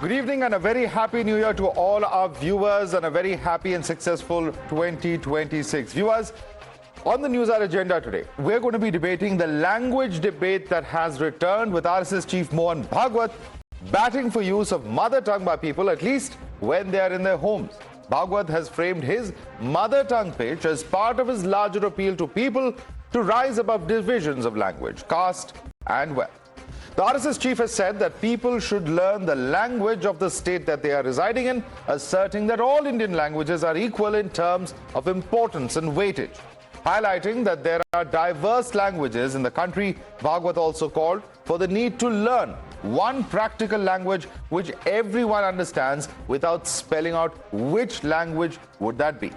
Good evening and a very happy new year to all our viewers and a very happy and successful 2026. Viewers, on the Newshour Agenda today, we're going to be debating the language debate that has returned with RSS Chief Mohan Bhagwat batting for use of mother tongue by people, at least when they are in their homes. Bhagwat has framed his mother tongue pitch as part of his larger appeal to people to rise above divisions of language, caste and wealth. The RSS chief has said that people should learn the language of the state that they are residing in, asserting that all Indian languages are equal in terms of importance and weightage. Highlighting that there are diverse languages in the country, Bhagwat also called for the need to learn one practical language which everyone understands without spelling out which language would that be.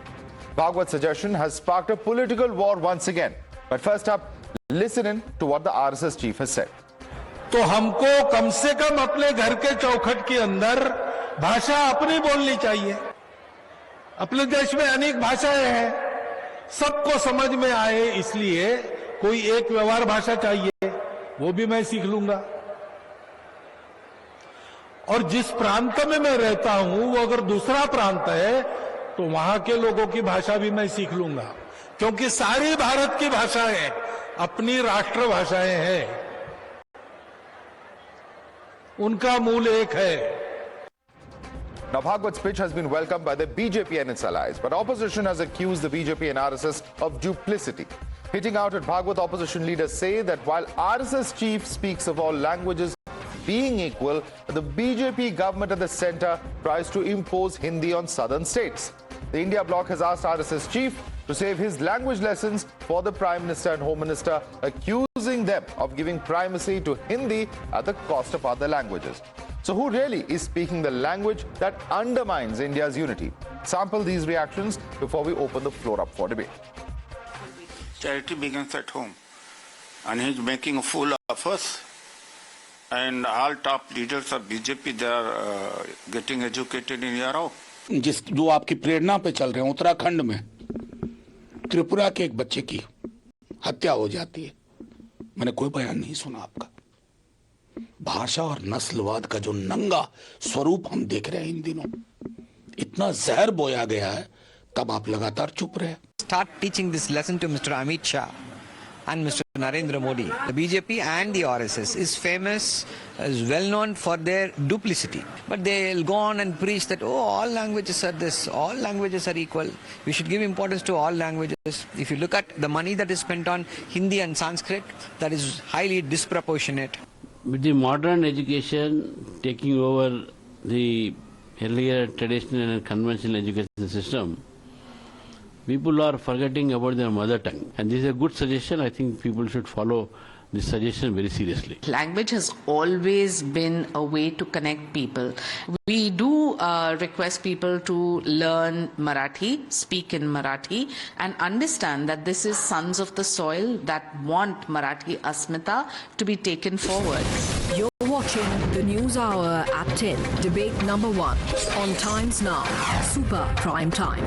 Bhagwat's suggestion has sparked a political war once again. But first up, listen in to what the RSS chief has said. तो हमको कम से कम अपने घर के चौखट के अंदर भाषा अपनी बोलनी चाहिए। अपने देश में अनेक भाषाएं हैं, सबको समझ में आए इसलिए कोई एक व्यवहार भाषा चाहिए, वो भी मैं सीख लूंगा। और जिस प्रांत में मैं रहता हूं वो अगर दूसरा प्रांत है तो वहां के लोगों की भाषा भी मैं सीख लूंगा, क्योंकि सारी भारत की भाषाएं अपनी राष्ट्र भाषाएं हैं, उनका मूल एक है। Now, Bhagwat's pitch has been welcomed by the BJP and its allies, but opposition has accused the BJP and RSS of duplicity. Hitting out at Bhagwat, opposition leaders say that while RSS chief speaks of all languages being equal, the BJP government at the centre tries to impose Hindi on southern states. The India bloc has asked RSS chief to save his language lessons for the Prime Minister and Home Minister, accusing them of giving primacy to Hindi at the cost of other languages. So who really is speaking the language that undermines India's unity? Sample these reactions before we open the floor up for debate. Charity begins at home, and he's making a fool of us. And all top leaders of BJP, they are getting educated in Europe. जो आपकी प्रेरणा पे चल रहे हैं, उत्तराखंड में त्रिपुरा के एक बच्चे की हत्या हो जाती है, मैंने कोई बयान नहीं सुना आपका। भाषा और नस्लवाद का जो नंगा स्वरूप हम देख रहे हैं इन दिनों, इतना जहर बोया गया है, तब आप लगातार चुप रहे। Start teaching this lesson to Mr. Amit Shah and Mr. Narendra Modi. The BJP and the RSS is famous, is well known for their duplicity. But they'll go on and preach that, oh, all languages are this, all languages are equal. We should give importance to all languages. If you look at the money that is spent on Hindi and Sanskrit, that is highly disproportionate. With the modern education taking over the earlier traditional and conventional education system, people are forgetting about their mother tongue. And this is a good suggestion. I think people should follow this suggestion very seriously. Language has always been a way to connect people. We do request people to learn Marathi, speak in Marathi, and understand that this is sons of the soil that want Marathi Asmita to be taken forward. You're watching the News Hour at 10, debate number 1 on Times Now, Super Prime Time.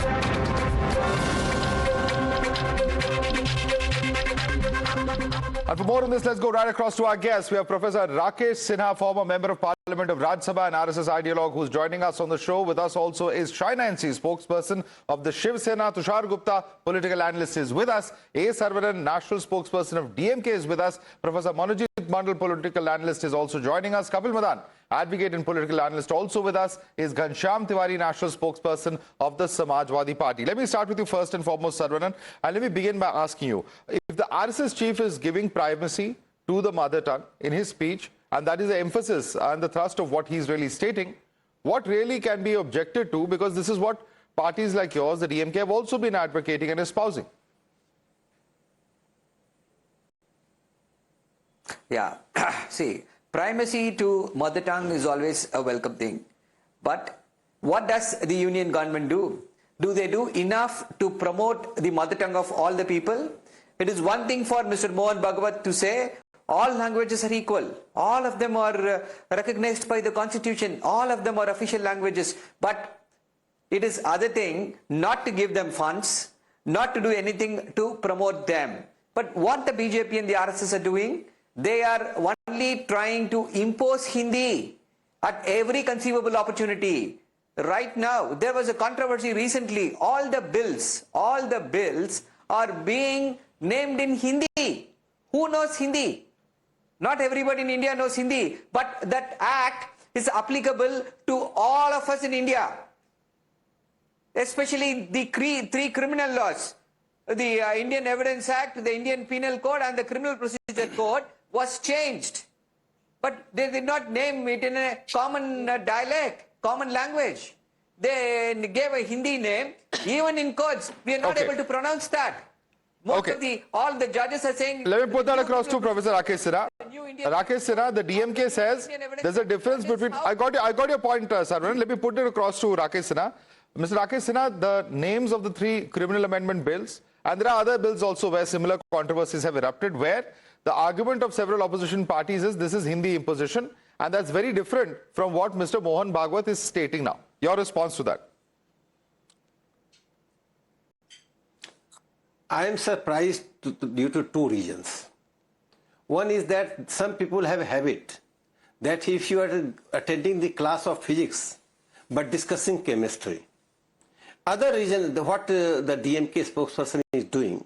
And for more on this, let's go right across to our guests. We have Professor Rakesh Sinha, former Member of Parliament of Rajya Sabha and RSS ideologue, who's joining us on the show. With us also is China NC spokesperson of the Shiv Sena, Tushar Gupta, political analyst, is with us. A. Saravanan, national spokesperson of DMK, is with us. Professor Manojit Mandal, political analyst, is also joining us. Kapil Madan, advocate and political analyst, also with us is Ghanshyam Tiwari, national spokesperson of the Samajwadi Party. Let me start with you first and foremost, Saravanan, and let me begin by asking you, if the RSS chief is giving primacy to the mother tongue in his speech, and that is the emphasis and the thrust of what he's really stating, what really can be objected to? Because this is what parties like yours, the DMK, have also been advocating and espousing. Yeah, see, primacy to mother tongue is always a welcome thing. But what does the union government do? Do they do enough to promote the mother tongue of all the people? It is one thing for Mr. Mohan Bhagwat to say all languages are equal, all of them are recognized by the constitution, all of them are official languages, but it is other thing not to give them funds, not to do anything to promote them. But what the BJP and the RSS are doing, they are only trying to impose Hindi at every conceivable opportunity. Right now, there was a controversy recently. All the bills are being named in Hindi. Who knows Hindi? Not everybody in India knows Hindi, but that act is applicable to all of us in India. Especially the three criminal laws. The Indian Evidence Act, the Indian Penal Code and the Criminal Procedure Code was changed. But they did not name it in a common dialect, common language. They gave a Hindi name. Even in codes, we are not able to pronounce that. Most of all the judges are saying... Let me put that across to Professor Rakesh Sinha. Rakesh Sinha, the DMK says there's a difference between... I got your point, Saravanan. Let me put it across to Rakesh Sinha. Mr. Rakesh Sinha, the names of the 3 criminal amendment bills, and there are other bills also where similar controversies have erupted, where the argument of several opposition parties is this is Hindi imposition, and that's very different from what Mr. Mohan Bhagwat is stating now. Your response to that? I am surprised due to 2 reasons. One is that some people have a habit that if you are attending the class of physics but discussing chemistry. Other reason, what the DMK spokesperson is doing,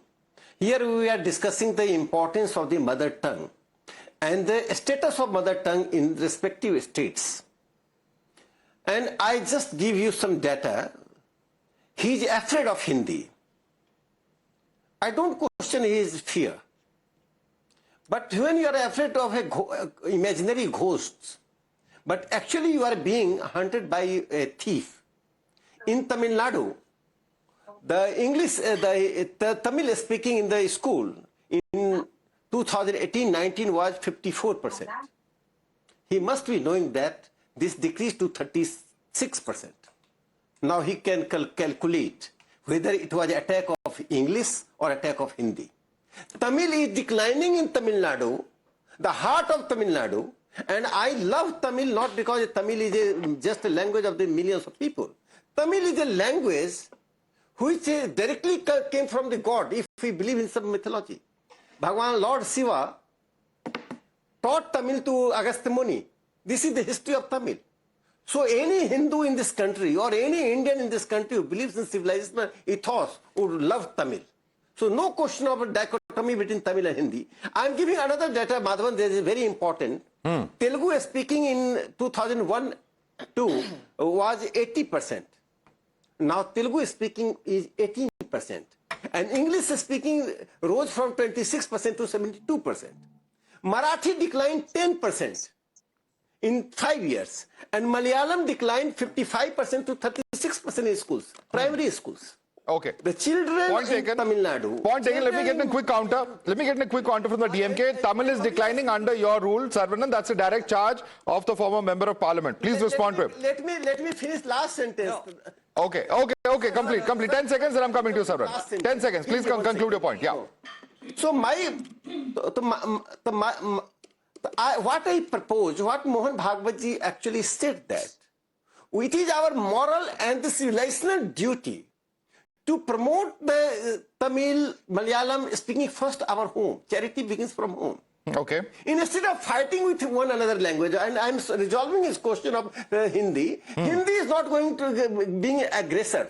here we are discussing the importance of the mother tongue and the status of mother tongue in respective states. And I just give you some data. He is afraid of Hindi. I don't question his fear. But when you are afraid of imaginary ghosts, but actually you are being hunted by a thief. In Tamil Nadu, the English, the Tamil speaking in the school in 2018-19 was 54%. He must be knowing that this decreased to 36%. Now he can calculate whether it was attack of English or attack of Hindi. Tamil is declining in Tamil Nadu, the heart of Tamil Nadu, and I love Tamil not because Tamil is just a language of the millions of people. Tamil is a language which directly came from the God, if we believe in some mythology. Bhagwan Lord Shiva taught Tamil to Agastya Muni. This is the history of Tamil. So any Hindu in this country or any Indian in this country who believes in civilization ethos would love Tamil. So no question of a dichotomy between Tamil and Hindi. I am giving another data, Madhavan, that is very important. Telugu speaking in 2001-2 was 80%. Now Telugu speaking is 18%. And English speaking rose from 26% to 72%. Marathi declined 10% in 5 years. And Malayalam declined 55% to 36% in schools, primary schools. Okay. The children Point in taken. Tamil Nadu. Point taken. Let me get a quick counter. From the DMK. Tamil is declining under your rule, Saravanan. That's a direct charge of the former member of parliament. Please respond to him. Let me finish last sentence. No. Okay. Complete. 10 seconds and I'm coming to you, Saravanan. 10 seconds. Please conclude your point. Yeah. So what I propose, what Mohan Bhagwat ji actually said that it is our moral and the civilizational duty to promote the Tamil, Malayalam speaking first our home. Charity begins from home. Okay. Instead of fighting with one another language, and I'm resolving his question of Hindi, Hindi is not going to being aggressor.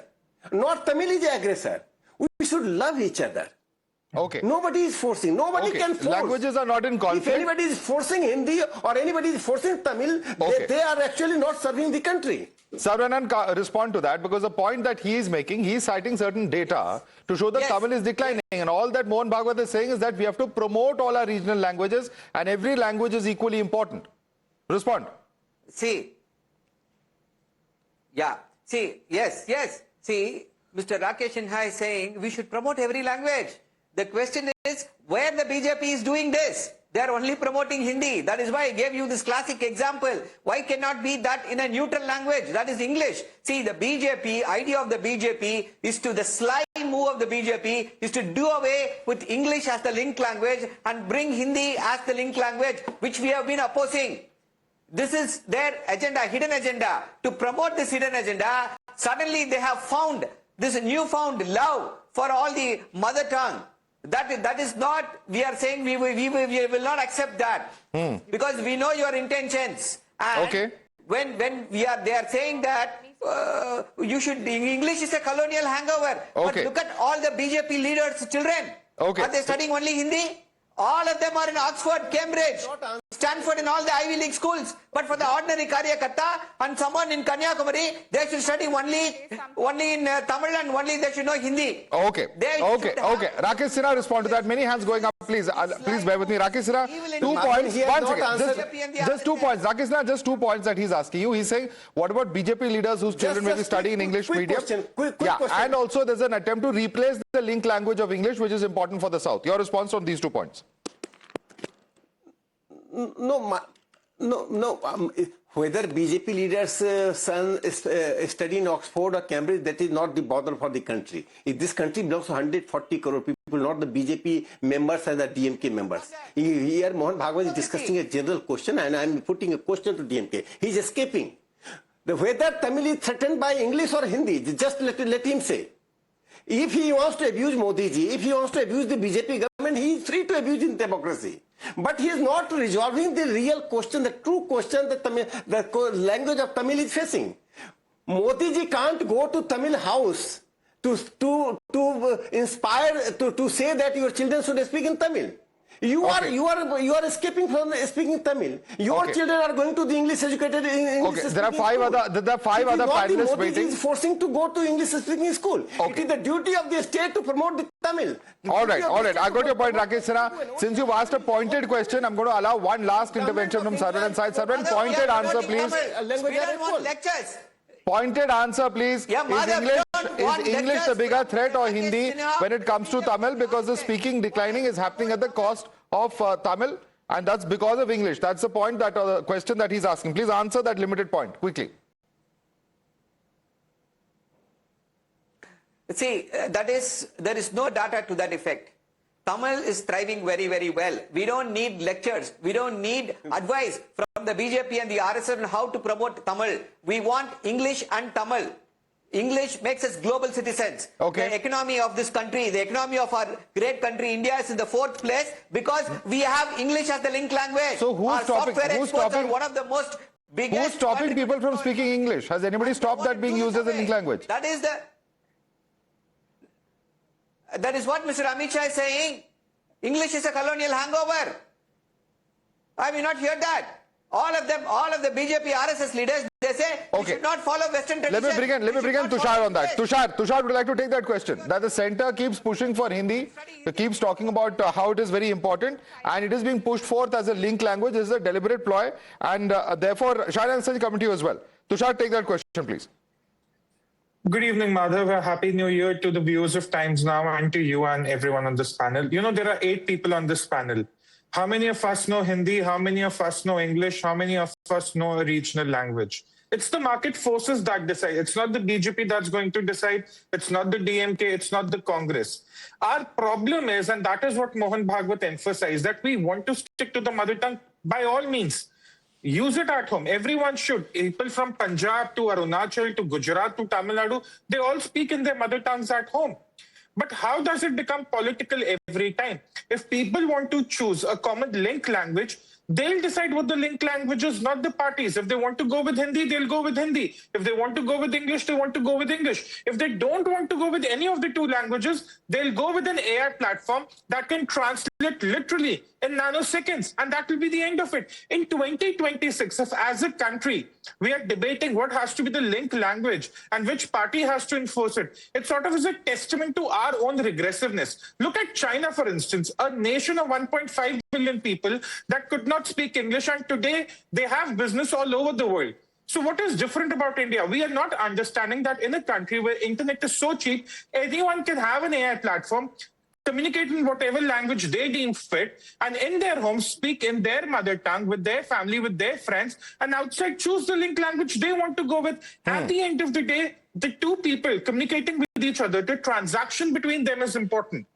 Not Tamil is the aggressor. We should love each other. Okay. Nobody is forcing. Nobody can force. Languages are not in conflict. If anybody is forcing Hindi or anybody is forcing Tamil, they are actually not serving the country. Saravanan, respond to that, because the point that he is making, he is citing certain data to show that Tamil is declining. And all that Mohan Bhagwat is saying is that we have to promote all our regional languages and every language is equally important. Respond. See, yes. See, Mr. Rakesh Sinha is saying we should promote every language. The question is where the BJP is doing this. They are only promoting Hindi. That is why I gave you this classic example. Why cannot be that in a neutral language? That is English. See, the BJP, idea of the BJP is to, the sly move of the BJP is to do away with English as the linked language and bring Hindi as the linked language, which we have been opposing. This is their agenda, hidden agenda. To promote this hidden agenda, suddenly they have found this newfound love for all the mother tongue. That is not, we are saying we will not accept that. Because we know your intentions. And when they are saying that you should English is a colonial hangover. But Okay. look at all the BJP leaders' children. Okay. Are they studying only Hindi? All of them are in Oxford, Cambridge, Stanford, and all the Ivy League schools. But for the ordinary Karyakarta and someone in Kanyakumari, they should study only in Tamil and only they should know Hindi. Okay. They Okay. should have- Okay. Rakesh Sinha, respond to that. Many hands going up, please. Please bear with me. Rakesh Sinha, He will 2 invite- points. He has One not second. answered. Just 2 points. Rakesh Sinha, just 2 points that he's asking you. He's saying, what about BJP leaders whose children may be studying in English quick medium? question, quick Yeah, question. and also there's an attempt to replace the link language of English, which is important for the South. Your response on these 2 points? No. Whether BJP leaders' son study in Oxford or Cambridge, that is not the bother for the country. If this country belongs to 140 crore people, not the BJP members and the DMK members. Here, Mohan Bhagwat is discussing a general question, and I am putting a question to DMK. He is escaping. Whether Tamil is threatened by English or Hindi, just let him say. If he wants to abuse Modi ji, if he wants to abuse the BJP government, he is free to abuse in democracy. But he is not resolving the real question, the true question that the language of Tamil is facing. Modi ji can't go to Tamil house to inspire, to say that your children should speak in Tamil. You are escaping from speaking Tamil. Your children are going to the English educated English Okay, there are five other panelists waiting. Modi is forcing to go to English speaking school. Okay. It is the duty of the state to promote the Tamil. All right. I got your point, Rakesh Sinha. Since you've asked a pointed question, I'm going to allow one last intervention from Sarwan side. Sarwan, pointed answer, please. We don't want lectures. Pointed answer, please. Yeah, Madhav, we don't want Is English the lectures bigger from threat or Rakesh Hindi Sinha. when it comes to Tamil? Because the speaking declining is happening at the cost of Tamil, and that's because of English. That's the point, that the question that he's asking. Please answer that limited point quickly. See, there is no data to that effect. Tamil is thriving very, very well. We don't need lectures. We don't need advice from the BJP and the RSS on how to promote Tamil. We want English and Tamil. English makes us global citizens. Okay. The economy of this country, the economy of our great country, India, is in the 4th place because we have English as the link language. So who's our stopping- software who's exports stopping- are one of the most biggest. Who's stopping people from speaking English? Has anybody stopped that being used as a link language? That is what Mr. Amit Shah is saying. English is a colonial hangover. I will not hear that. All of the BJP RSS leaders, they say we Okay. should not follow Western tradition. Let me bring in Tushar on that. Tushar, would you like to take that question? That the centre keeps pushing for Hindi, keeps talking about how it is very important, and it is being pushed forth as a link language. This is a deliberate ploy, and therefore, Shah and coming to you as well. Tushar, take that question, please. Good evening, Madhav. A happy new year to the viewers of Times Now and to you and everyone on this panel. You know, there are 8 people on this panel. How many of us know Hindi? How many of us know English? How many of us know a regional language? It's the market forces that decide. It's not the BJP that's going to decide. It's not the DMK. It's not the Congress. Our problem is, and that is what Mohan Bhagwat emphasized, that we want to stick to the mother tongue by all means. Use it at home. Everyone should. People from Punjab to Arunachal to Gujarat to Tamil Nadu, they all speak in their mother tongues at home. But how does it become political every time? If people want to choose a common link language, they'll decide what the link language is, not the parties. If they want to go with Hindi, they'll go with Hindi. If they want to go with English, they want to go with English. If they don't want to go with any of the 2 languages, they'll go with an AI platform that can translate literally in nanoseconds, and that will be the end of it. In 2026, if as a country, we are debating what has to be the link language and which party has to enforce it, it sort of is a testament to our own regressiveness. Look at China, for instance, a nation of 1.5 billion people that could not speak English, and today they have business all over the world. So what is different about India? We are not understanding that in a country where internet is so cheap, anyone can have an AI platform, communicate in whatever language they deem fit, and in their homes speak in their mother tongue with their family, with their friends, and outside choose the link language they want to go with. At the end of the day, the 2 people communicating with each other, the transaction between them is important.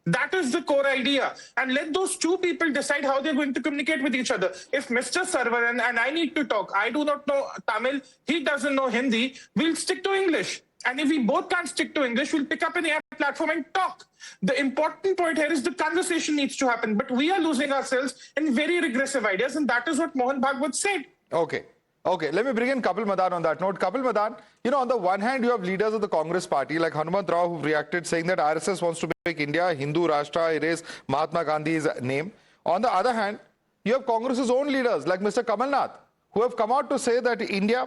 That is the core idea. And let those 2 people decide how they're going to communicate with each other. If Mr. Sarvaran and I need to talk, I do not know Tamil, he doesn't know Hindi, we'll stick to English. And if we both can't stick to English, we'll pick up an AI platform and talk. The important point here is the conversation needs to happen. But we are losing ourselves in very regressive ideas, and that is what Mohan Bhagwat said. Okay. Okay, let me bring in Kapil Madan on that note. Kapil Madan, on the one hand, you have leaders of the Congress party like Hanumant Rao who've reacted saying that RSS wants to make India Hindu Rashtra, erase Mahatma Gandhi's name. On the other hand, you have Congress's own leaders like Mr. Kamal Nath who have come out to say that India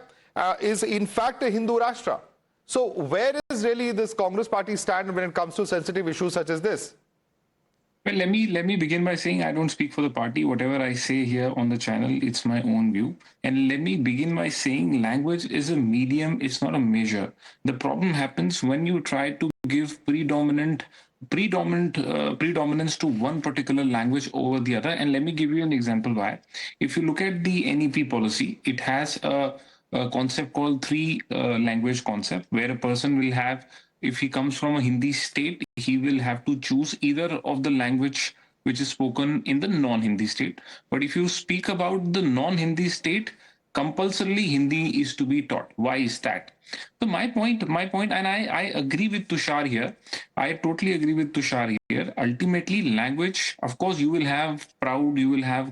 is in fact a Hindu Rashtra. So where is really this Congress party stand when it comes to sensitive issues such as this? Well, let me begin by saying I don't speak for the party. Whatever I say here on the channel, it's my own view. And let me begin by saying language is a medium, it's not a measure. The problem happens when you try to give predominance to one particular language over the other. And let me give you an example why. If you look at the NEP policy, it has a concept called three language concept, where a person will have, if he comes from a Hindi state, he will have to choose either of the language which is spoken in the non-Hindi state. But if you speak about the non-Hindi state, compulsorily Hindi is to be taught. Why is that? So my point, and I agree with Tushar here. I totally agree with Tushar here. Ultimately, language, of course, you will have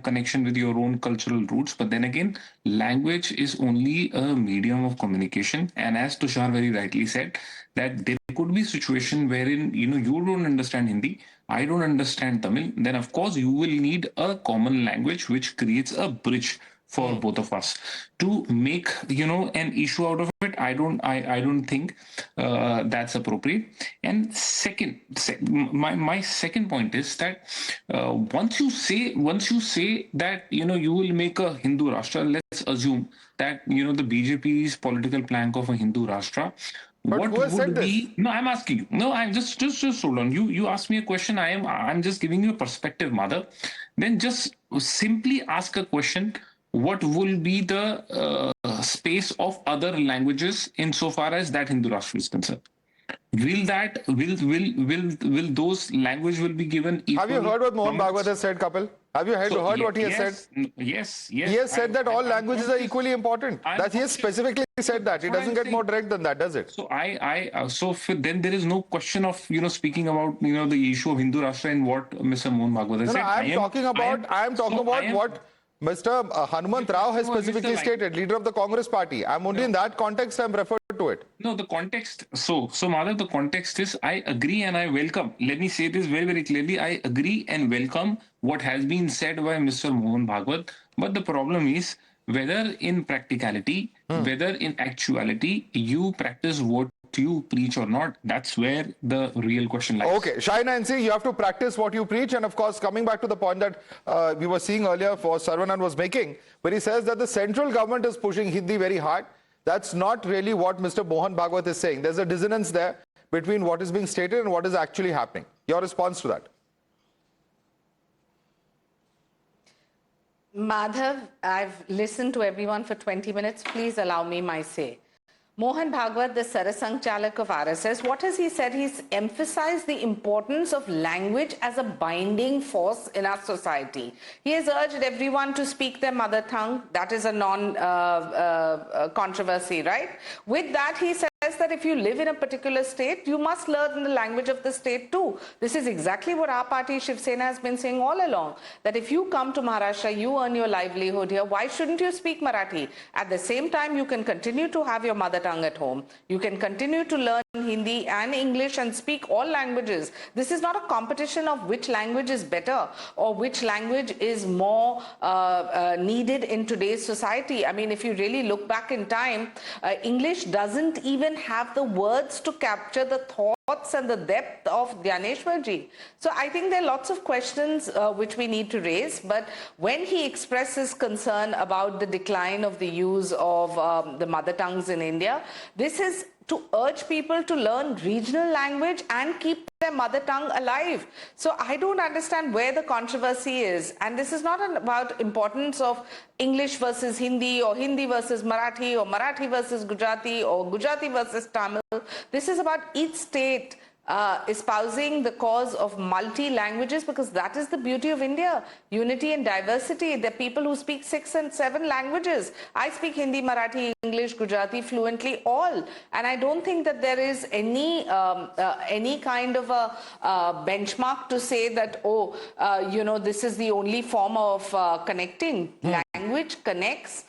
connection with your own cultural roots. But then again, language is only a medium of communication. And as Tushar very rightly said, that there could be a situation wherein, you don't understand Hindi, I don't understand Tamil. Then, of course, you will need a common language which creates a bridge for both of us to make an issue out of it. I don't think that's appropriate. And second, my second point is that once you say that you will make a Hindu Rashtra, let's assume that the BJP's political plank of a Hindu Rashtra. But what who has said would be? No, I'm asking you. No, I'm just hold on. You asked me a question. I'm just giving you a perspective, Madhav. Then just simply ask a question. What will be the space of other languages insofar as that Hindu Rashtra is concerned? Will those language will be given equal? Have you heard what Mohan Bhagwat has said, Kapil? Have you heard what he has said? Yes. He has said that all languages are equally important. That he has specifically said that. It doesn't get more direct than that, does it? So then there is no question of speaking about the issue of Hindu Rashtra and what Mr. Mohan Bhagwat has said. I am talking about what Mr. Hanumant Rao has specifically stated, leader of the Congress party. I'm only in that context I'm referred to it. No, the context. So Madhav, the context is I agree and I welcome. Let me say this very, very clearly. I agree and welcome what has been said by Mr. Mohan Bhagwat. But the problem is whether in practicality, whether in actuality, you practice what you preach or not. That's where the real question lies. Okay, Shai Nancy, you have to practice what you preach. And of course, coming back to the point that we were seeing earlier, for Saravanan was making, where he says that the central government is pushing Hindi very hard. That's not really what Mr. Mohan Bhagwat is saying. There's a dissonance there between what is being stated and what is actually happening. Your response to that? Madhav, I've listened to everyone for 20 minutes. Please allow me my say. Mohan Bhagwat, the Sarasang Chalak of RSS, what has he said? He's emphasized the importance of language as a binding force in our society. He has urged everyone to speak their mother tongue. That is a non-controversy, right? With that, he says that if you live in a particular state, you must learn the language of the state too. This is exactly what our party, Shiv Sena, has been saying all along. That if you come to Maharashtra, you earn your livelihood here, why shouldn't you speak Marathi? At the same time, you can continue to have your mother tongue at home. You can continue to learn Hindi and English and speak all languages. This is not a competition of which language is better or which language is more needed in today's society. I mean, if you really look back in time, English doesn't even have the words to capture the thoughts and the depth of Dhyaneshwar ji. So I think there are lots of questions which we need to raise. But when he expresses concern about the decline of the use of the mother tongues in India, this is to urge people to learn regional language and keep their mother tongue alive. So I don't understand where the controversy is. And this is not about importance of English versus Hindi or Hindi versus Marathi or Marathi versus Gujarati or Gujarati versus Tamil. This is about each state espousing the cause of multi-languages, because that is the beauty of India. Unity and diversity. There are people who speak 6 and 7 languages. I speak Hindi, Marathi, English, Gujarati fluently, all. And I don't think that there is any kind of a benchmark to say that, this is the only form of connecting. Language connects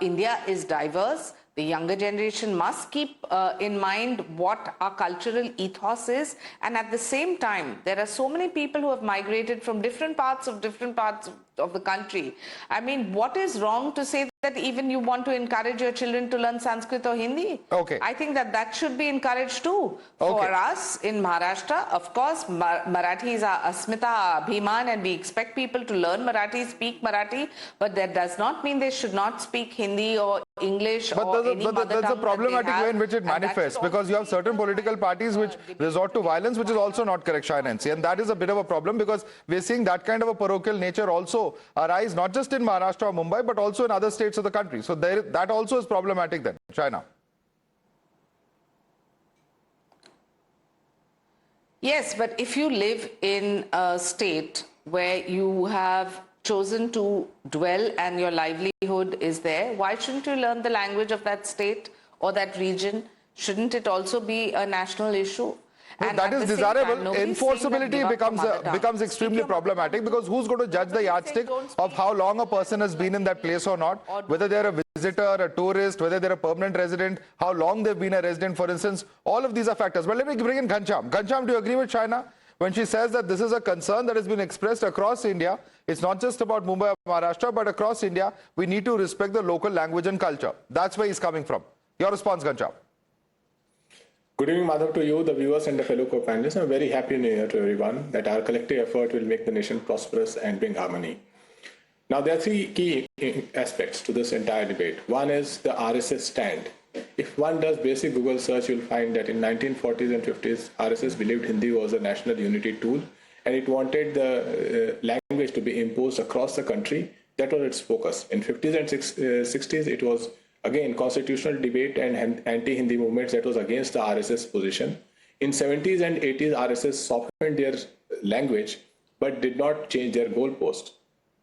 India is diverse. The younger generation must keep in mind what our cultural ethos is, and at the same time, there are so many people who have migrated from different parts of the country. I mean, what is wrong to say that even you want to encourage your children to learn Sanskrit or Hindi? Okay. I think that should be encouraged too. Okay. For us in Maharashtra, of course, Marathi is our asmita, our abhiman, and we expect people to learn Marathi, speak Marathi, but that does not mean they should not speak Hindi or English or any mother tongue. That's a problematic way in which it manifests, because you have certain political parties which resort to violence, which is also not correct, Shai Nancy, and that is a bit of a problem, because we're seeing that kind of a parochial nature also arise not just in Maharashtra or Mumbai, but also in other states of the country. So that also is problematic then, China. Yes, but if you live in a state where you have chosen to dwell and your livelihood is there, why shouldn't you learn the language of that state or that region? Shouldn't it also be a national issue? No, that is desirable. Enforceability becomes extremely problematic, because who's going to judge the yardstick of how long a person has been in that place or not, whether they're a visitor, a tourist, whether they're a permanent resident, how long they've been a resident, for instance. All of these are factors. But let me bring in Ghanshyam. Ghanshyam, do you agree with China when she says that this is a concern that has been expressed across India? It's not just about Mumbai or Maharashtra, but across India, we need to respect the local language and culture. That's where he's coming from. Your response, Ghanshyam. Good evening, Madhav, to you, the viewers and the fellow co-panelists. I'm very happy New Year to everyone, that our collective effort will make the nation prosperous and bring harmony. Now, there are three key aspects to this entire debate. One is the RSS stand. If one does basic Google search, you'll find that in 1940s and 50s, RSS believed Hindi was a national unity tool, and it wanted the language to be imposed across the country. That was its focus. In 50s and 60s, it was again constitutional debate and anti-Hindi movements that was against the RSS position. In 70s and 80s, RSS softened their language but did not change their goalpost.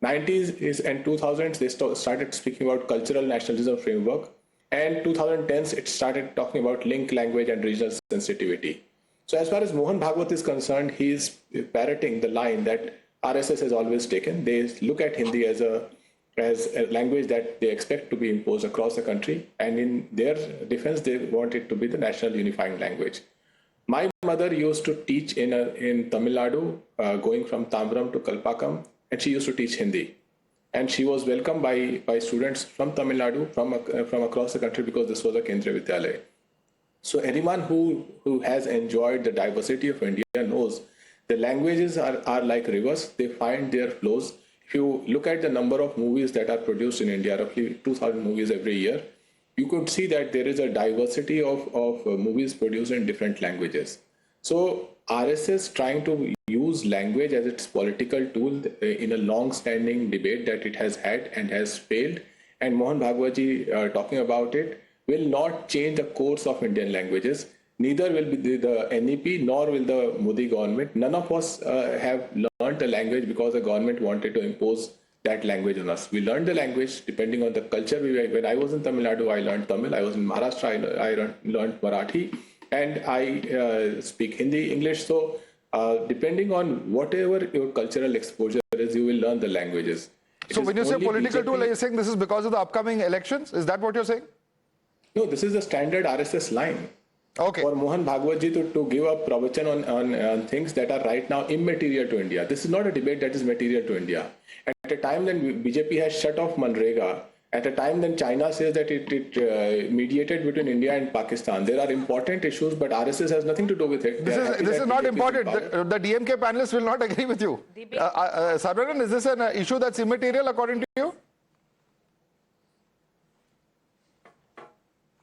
90s and 2000s, they started speaking about cultural nationalism framework, and 2010s, it started talking about link language and regional sensitivity. So as far as Mohan Bhagwat is concerned, he is parroting the line that RSS has always taken. They look at Hindi as a language that they expect to be imposed across the country, and in their defense, they want it to be the national unifying language. My mother used to teach in Tamil Nadu, going from Tambram to Kalpakam, and she used to teach Hindi. And she was welcomed by students from Tamil Nadu, from across the country, because this was a Kendriya Vidyalaya. So anyone who has enjoyed the diversity of India knows the languages are like rivers. They find their flows. If you look at the number of movies that are produced in India, roughly 2,000 movies every year, you could see that there is a diversity of movies produced in different languages. So RSS trying to use language as its political tool in a long-standing debate that it has had and has failed, and Mohan Bhagwat ji talking about it, will not change the course of Indian languages. Neither will be the NEP, nor will the Modi government. None of us have learned the language because the government wanted to impose that language on us. We learned the language depending on the culture. When I was in Tamil Nadu, I learned Tamil. I was in Maharashtra, I learned Marathi. And I speak Hindi, English. So depending on whatever your cultural exposure is, you will learn the languages. So when you say political tool, are you saying this is because of the upcoming elections? Is that what you're saying? No, this is the standard RSS line. Okay. For Mohan Bhagwat ji to give a pravachan on things that are right now immaterial to India. This is not a debate that is material to India. At a time when BJP has shut off Manrega, at a time when China says that it mediated between India and Pakistan, there are important issues, but RSS has nothing to do with it. This is not important. The DMK panelists will not agree with you. Saravanan, is this an issue that's immaterial according to you?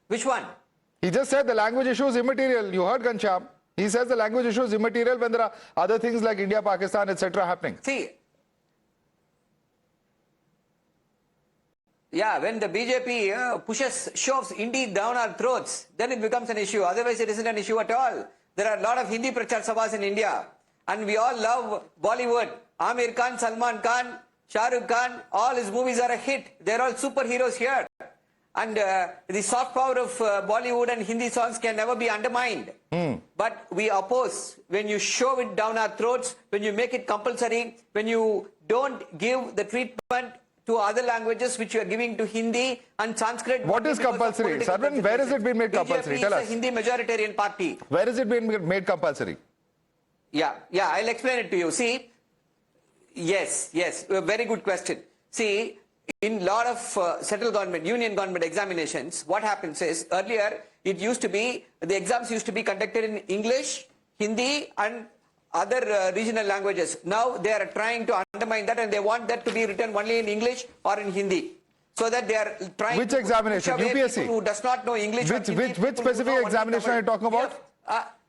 Which one? He just said the language issue is immaterial. You heard Ghanshyam. He says the language issue is immaterial when there are other things like India, Pakistan, etc. happening. See, yeah, when the BJP shoves Hindi down our throats, then it becomes an issue. Otherwise, it isn't an issue at all. There are a lot of Hindi Prachar Sabhas in India, and we all love Bollywood. Amir Khan, Salman Khan, Shah Rukh Khan, all his movies are a hit. They're all superheroes here. And the soft power of Bollywood and Hindi songs can never be undermined. But we oppose when you shove it down our throats, when you make it compulsory, when you don't give the treatment to other languages which you are giving to Hindi and Sanskrit. What is compulsory? Sarvan, where has it been made compulsory? Tell us. BJP is a Hindi majoritarian party. Where has it been made compulsory? Yeah, I'll explain it to you. See, yes, a very good question. See, in lot of central government, union government examinations, what happens is, earlier it used to be, the exams used to be conducted in English, Hindi and other regional languages. Now they are trying to undermine that and they want that to be written only in English or in Hindi. So that they are trying Which to examination? push away UPSC? people who does not know English or Hindi. Which specific examination are you talking about?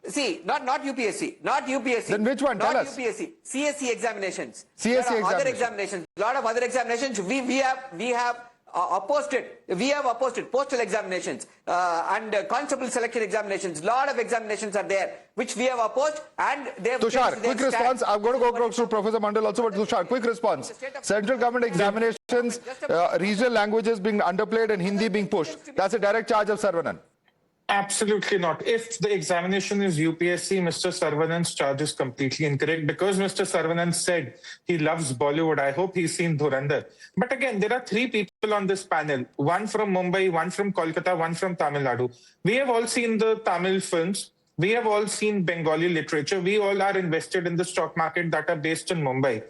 See, not UPSC, not UPSC. Then which one? Tell us. Not UPSC, CSE examinations. CSE Other examinations. Lot of other examinations. We have opposed it. We have opposed it. Postal examinations and constable selection examinations. Lot of examinations are there which we have opposed, and they have. Tushar, quick response. I'm going to go to Professor Mandal also, but Tushar, quick response. Central government examinations, regional languages being underplayed and Hindi being pushed. That's a direct charge of Saravanan. Absolutely not. If the examination is UPSC, Mr. Sarvanan's charge is completely incorrect, because Mr. Sarvanan said he loves Bollywood. I hope he's seen Dhurandhar. But again, there are three people on this panel, one from Mumbai, one from Kolkata, one from Tamil Nadu. We have all seen the Tamil films. We have all seen Bengali literature. We all are invested in the stock market that are based in Mumbai.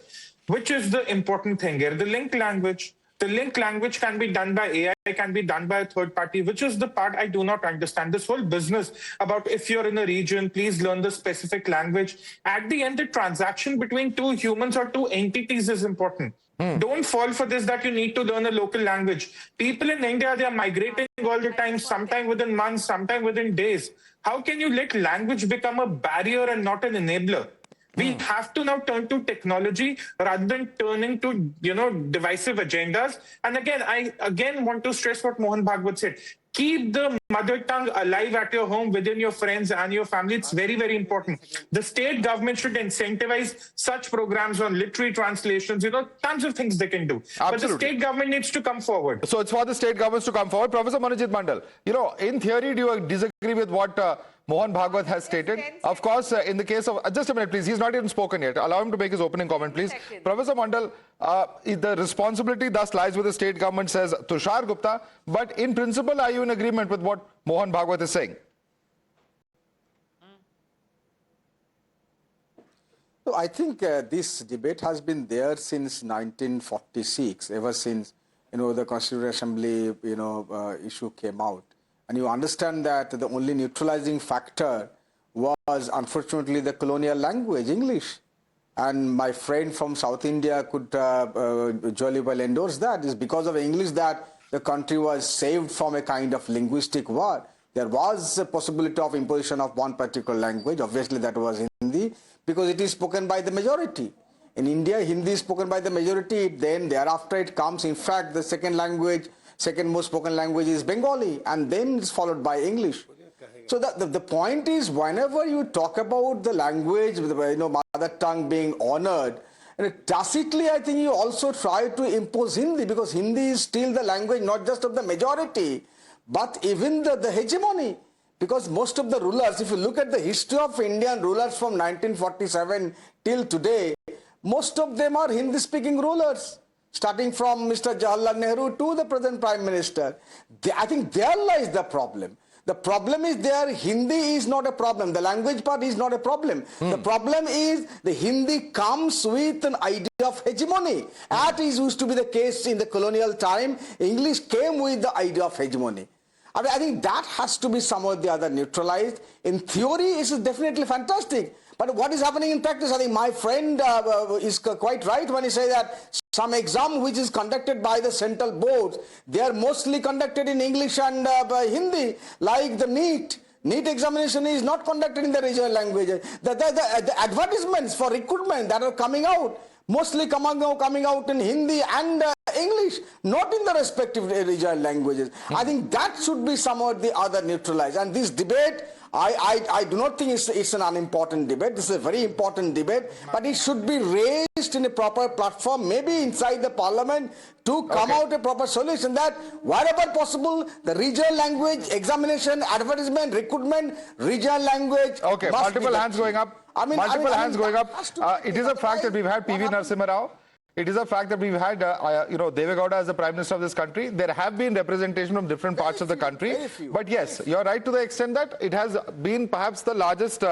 Which is the important thing here? The linked language. The linked language can be done by AI, can be done by a third party, which is the part I do not understand. This whole business about if you're in a region, please learn the specific language. At the end, the transaction between two humans or two entities is important. Don't fall for this that you need to learn a local language. People in India, they are migrating all the time, sometime within months, sometime within days. How can you let language become a barrier and not an enabler? We have to now turn to technology rather than turning to, divisive agendas. And again, I want to stress what Mohan Bhagwat said. Keep the mother tongue alive at your home, within your friends and your family. It's very, very important. The state government should incentivize such programs on literary translations, tons of things they can do. Absolutely. But the state government needs to come forward. So it's for the state governments to come forward. Professor Manojit Mandal, in theory, do you disagree with what Mohan Bhagwat has stated? Of course, in the case of, just a minute, please. He's not even spoken yet. Allow him to make his opening comment, please. Professor Mandal, the responsibility thus lies with the state government, says Tushar Gupta. But in principle, are you in agreement with what Mohan Bhagwat is saying? So I think this debate has been there since 1946, ever since, the Constituent Assembly, issue came out. And you understand that the only neutralizing factor was, unfortunately, the colonial language, English. And my friend from South India could jolly well endorse that. It's because of English that the country was saved from a kind of linguistic war. There was a possibility of imposition of one particular language. Obviously, that was Hindi, because it is spoken by the majority. In India, Hindi is spoken by the majority. Then thereafter it comes, in fact, the second most spoken language is Bengali, and then it's followed by English. So the point is, whenever you talk about the language, mother tongue being honored, tacitly I think you also try to impose Hindi, because Hindi is still the language not just of the majority, but even the hegemony. Because most of the rulers, if you look at the history of Indian rulers from 1947 till today, most of them are Hindi-speaking rulers, starting from Mr. Jawaharlal Nehru to the present Prime Minister. I think there lies the problem. The problem is there, Hindi is not a problem. The language part is not a problem. The problem is the Hindi comes with an idea of hegemony. As used to be the case in the colonial time, English came with the idea of hegemony. I think that has to be somehow or the other neutralized. In theory, it is definitely fantastic. But what is happening in practice? I think my friend is quite right when he says that some exam which is conducted by the central boards, they are mostly conducted in English and Hindi, like the NEET. NEET examination is not conducted in the regional languages. The advertisements for recruitment that are coming out, mostly coming out in Hindi and English, not in the respective regional languages. I think that should be somehow or the other neutralized. And this debate, I do not think it's an unimportant debate. This is a very important debate, but it should be raised in a proper platform, maybe inside the parliament, to come out a proper solution that wherever possible, the regional language, examination, advertisement, recruitment, regional language. Okay, multiple hands going up. Multiple hands going up. It is a fact that we've had PV Narasimha Rao. It is a fact that we've had, Deve Gowda as the Prime Minister of this country. There have been representation from different parts of the country. But yes, you're right to the extent that it has been perhaps the largest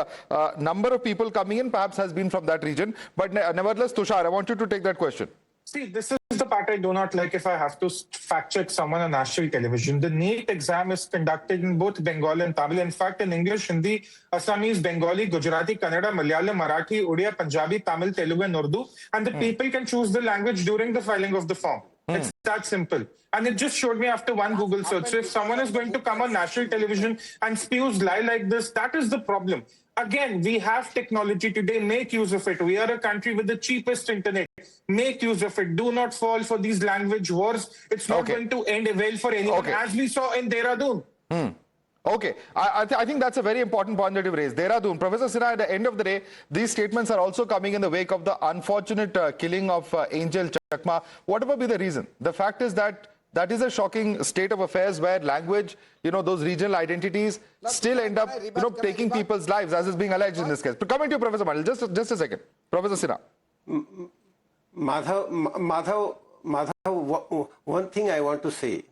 number of people coming in, perhaps has been from that region. But nevertheless, Tushar, I want you to take that question. See, this is the part I do not like if I have to fact check someone on national television. The NEET exam is conducted in both Bengali and Tamil. In fact, in English, Hindi, Assamese, Bengali, Gujarati, Kannada, Malayalam, Marathi, Odia, Punjabi, Tamil, Telugu and Urdu. And the people can choose the language during the filing of the form. It's that simple. And it just showed me after one Google search. So if someone is going to come on national television and spews lie like this, that is the problem. Again, we have technology today. Make use of it. We are a country with the cheapest internet. Make use of it. Do not fall for these language wars. It's not going to end well for anyone, as we saw in Dehradun. Okay, I think that's a very important point that you've raised. Dehradun, Professor Sinha, at the end of the day, these statements are also coming in the wake of the unfortunate killing of Angel Chakma. Whatever be the reason, the fact is that that is a shocking state of affairs where language, those regional identities still end up, taking people's lives, as is being alleged in this case. But coming to you, Professor Mandal, just a second. Professor Sinha. Madhav, one thing I want to say.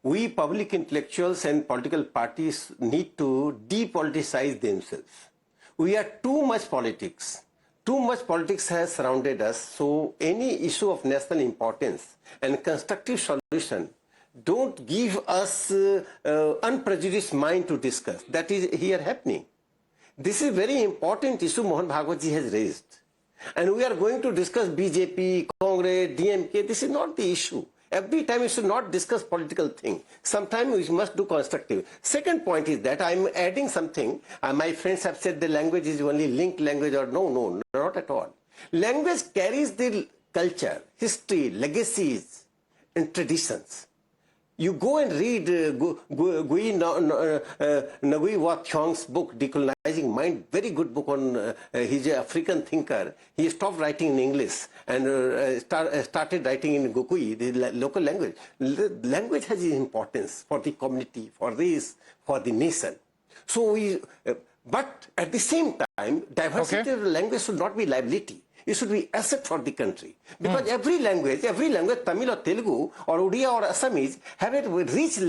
We public intellectuals and political parties need to depoliticize themselves. We are too much politics. Too much politics has surrounded us, so any issue of national importance and constructive solution don't give us unprejudiced mind to discuss. That is here happening. This is a very important issue Mohan Bhagwat ji has raised. And we are going to discuss BJP, Congress, DMK. This is not the issue. Every time we should not discuss political thing. Sometimes we must do constructive. Second point is that I'm adding something. My friends have said the language is only linked language or no, not at all. Language carries the culture, history, legacies and traditions. You go and read Gui Ngui Wa Thiong's book, Decolonizing Mind, very good book on, he's an African thinker. He stopped writing in English and started writing in Gukui, the local language. Language has importance for the community, for race, for the nation. So but at the same time, diversity of the language should not be liability. It should be asset for the country. Because every language, Tamil or Telugu or Odia or Assamese, have a rich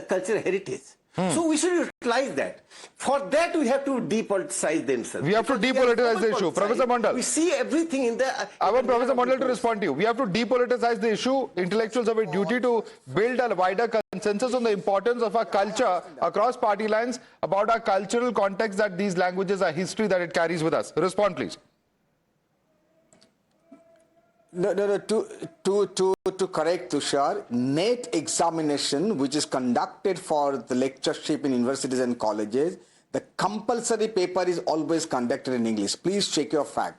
cultural heritage. So we should utilize that. For that, we have to depoliticize themselves. We have to depoliticize the issue. Professor Mandal. We see everything in the... I want Professor Mandal to respond to you. We have to depoliticize the issue. Intellectuals have a duty to build a wider consensus on the importance of our culture across party lines, about our cultural context, that these languages are history that it carries with us. Respond, please. No. To correct Tushar, NET examination, which is conducted for the lectureship in universities and colleges, the compulsory paper is always conducted in English. Please check your fact.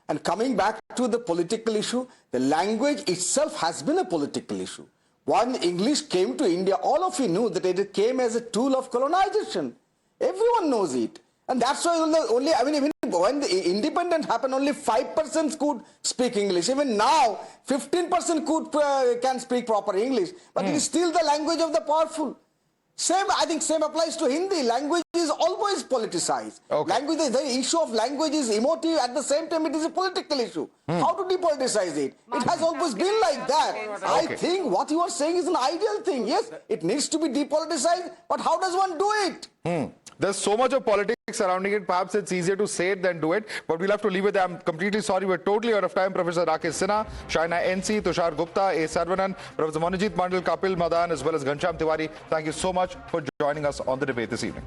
And coming back to the political issue, the language itself has been a political issue. When English came to India, all of you knew that it came as a tool of colonization. Everyone knows it. And that's why even when the independence happened, only 5% could speak English. Even now, 15% can speak proper English. But it is still the language of the powerful. I think same applies to Hindi. Language is always politicized. The issue of language is emotive. At the same time, it is a political issue. How to depoliticize it? It has always been like that. I think what you are saying is an ideal thing. Yes, it needs to be depoliticized. But how does one do it? There's so much of politics surrounding it. Perhaps it's easier to say it than do it. But we'll have to leave it there. I'm completely sorry. We're totally out of time. Professor Rakesh Sinha, Shaina NC, Tushar Gupta, A. Sarvanan, Professor Manojit Mandal, Kapil Madan, as well as Ghanshyam Tiwari. Thank you so much for joining us on the debate this evening.